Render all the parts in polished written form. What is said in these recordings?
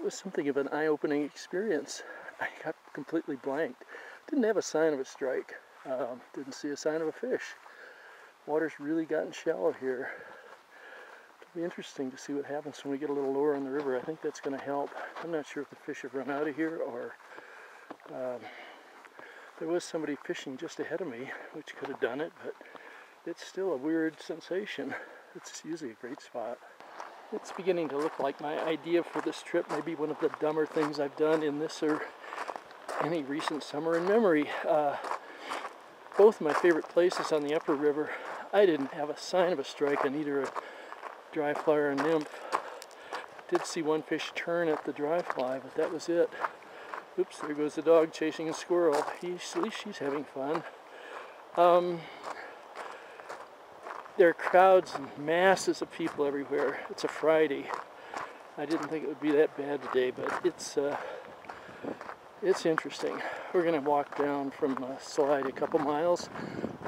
That was something of an eye-opening experience. I got completely blanked. Didn't have a sign of a strike. Didn't see a sign of a fish. Water's really gotten shallow here. It'll be interesting to see what happens when we get a little lower on the river. I think that's going to help. I'm not sure if the fish have run out of here or there was somebody fishing just ahead of me, which could have done it, but it's still a weird sensation. It's usually a great spot. It's beginning to look like my idea for this trip may be one of the dumber things I've done in this or any recent summer in memory. Both my favorite places on the upper river, I didn't have a sign of a strike on either a dry fly or a nymph. Did see one fish turn at the dry fly, but that was it. Oops, there goes the dog chasing a squirrel. At least she's having fun. There are crowds and masses of people everywhere. It's a Friday. I didn't think it would be that bad today, but it's interesting. We're going to walk down from Slide a couple miles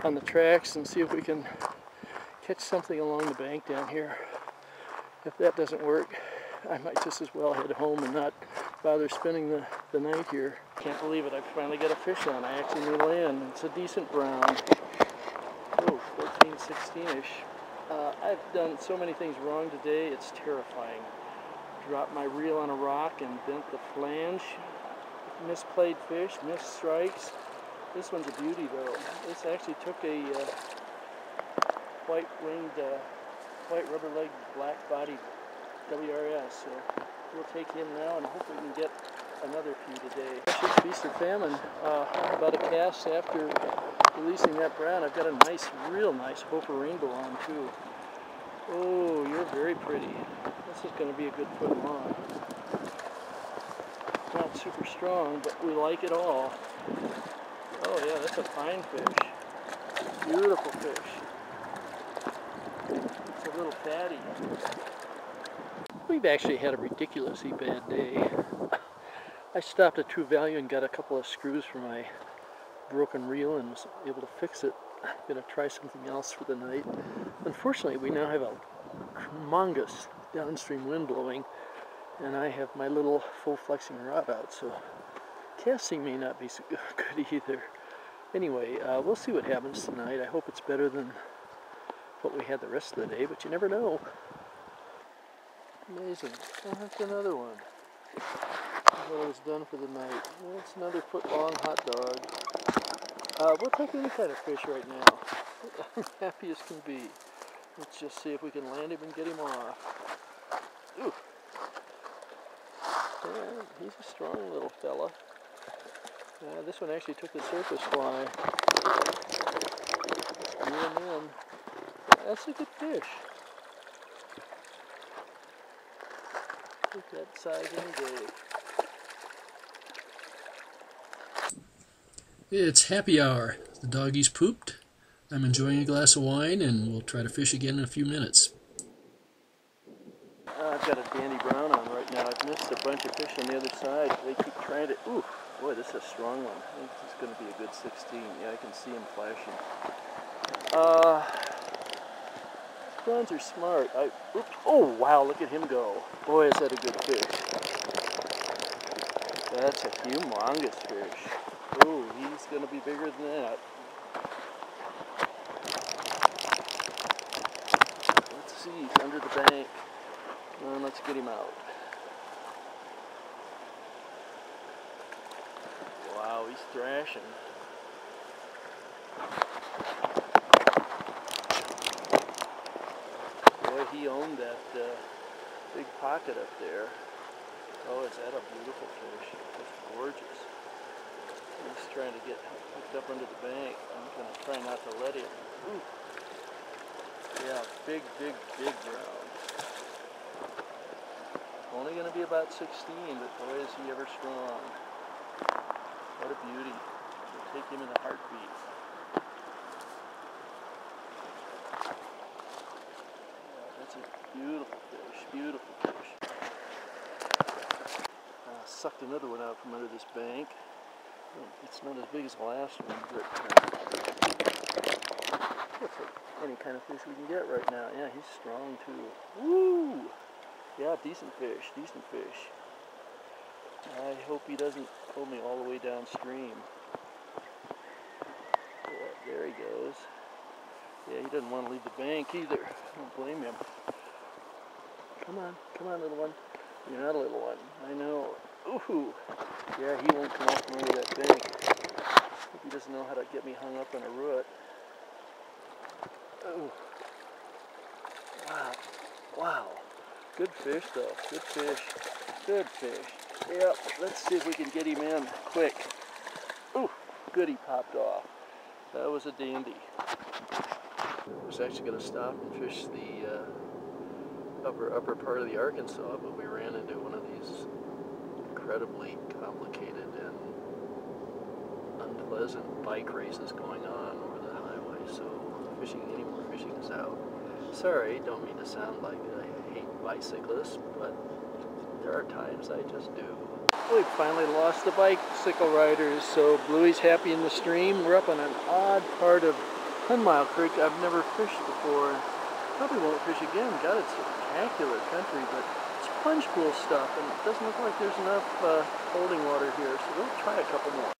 on the tracks and see if we can catch something along the bank down here. If that doesn't work, I might just as well head home and not bother spending the night here. Can't believe it, I finally got a fish on. I actually knew land. It's a decent brown. Oh, 14, 16-ish. I've done so many things wrong today, it's terrifying. Dropped my reel on a rock and bent the flange. Misplayed fish, missed strikes. This one's a beauty though. This actually took a white-winged, white rubber-legged, black-bodied WRS. So we'll take him now and hope we can get another few today. It's feast or famine. About a cast after releasing that brown, I've got a nice, real nice Hoper rainbow on too. Oh, you're very pretty. This is going to be a good foot long. Not super strong, but we like it all. Oh yeah, that's a fine fish. Beautiful fish. It's a little fatty. We've actually had a ridiculously bad day. I stopped at True Value and got a couple of screws for my broken reel and was able to fix it. I'm going to try something else for the night. Unfortunately, we now have a humongous downstream wind blowing, and I have my little full flexing rod out, so casting may not be so good either. Anyway, we'll see what happens tonight. I hope it's better than what we had the rest of the day, but you never know. Amazing. Oh, that's another one. I thought I was done for the night. Well, it's another foot-long hot dog. We'll take any kind of fish right now. I'm happy as can be. Let's just see if we can land him and get him off. Ooh. Yeah, he's a strong little fella. This one actually took the surface fly. Reel him in. That's a good fish. Take that size any day. It's happy hour. The doggies pooped. I'm enjoying a glass of wine, and we'll try to fish again in a few minutes. I've got a dandy brown on right now. I've missed a bunch of fish on the other side. They keep trying to... Ooh, boy, this is a strong one. I think this is going to be a good 16. Yeah, I can see him flashing. Prawns are smart. Oops. Oh, wow, look at him go. Boy, is that a good fish. That's a humongous fish. Oh, he's going to be bigger than that. Let's see, he's under the bank. Let's get him out. Wow, he's thrashing. Boy, he owned that big pocket up there. Oh, is that a beautiful fish? That's gorgeous. He's trying to get hooked up under the bank. I'm going to try not to let him. Ooh. Yeah, big brown. Only going to be about 16, but boy is he ever strong. What a beauty. We'll take him in a heartbeat. Yeah, that's a beautiful fish, beautiful fish. Sucked another one out from under this bank. It's not as big as the last one, but looks like any kind of fish we can get right now. Yeah, he's strong too. Woo! Yeah, decent fish, decent fish. I hope he doesn't pull me all the way downstream. Yeah, there he goes. Yeah, he doesn't want to leave the bank either. I don't blame him. Come on, little one. You're not a little one. I know. Ooh. Yeah, he won't come off from under that bank. Hope he doesn't know how to get me hung up on a root. Oh. Wow. Wow. Good fish, though. Good fish. Good fish. Yep. Let's see if we can get him in quick. Ooh. Good, he popped off. That was a dandy. I was actually going to stop and fish the upper part of the Arkansas, but we ran into one of these incredibly complicated and unpleasant bike races going on over the highway, so any more fishing is out. Sorry, don't mean to sound like I hate bicyclists, but there are times I just do. We finally lost the bicycle riders, so Bluey's happy in the stream. We're up on an odd part of 10 Mile Creek I've never fished before. Probably won't fish again. God, it's a spectacular country, but it's plunge pool stuff, and it doesn't look like there's enough holding water here, so we'll try a couple more.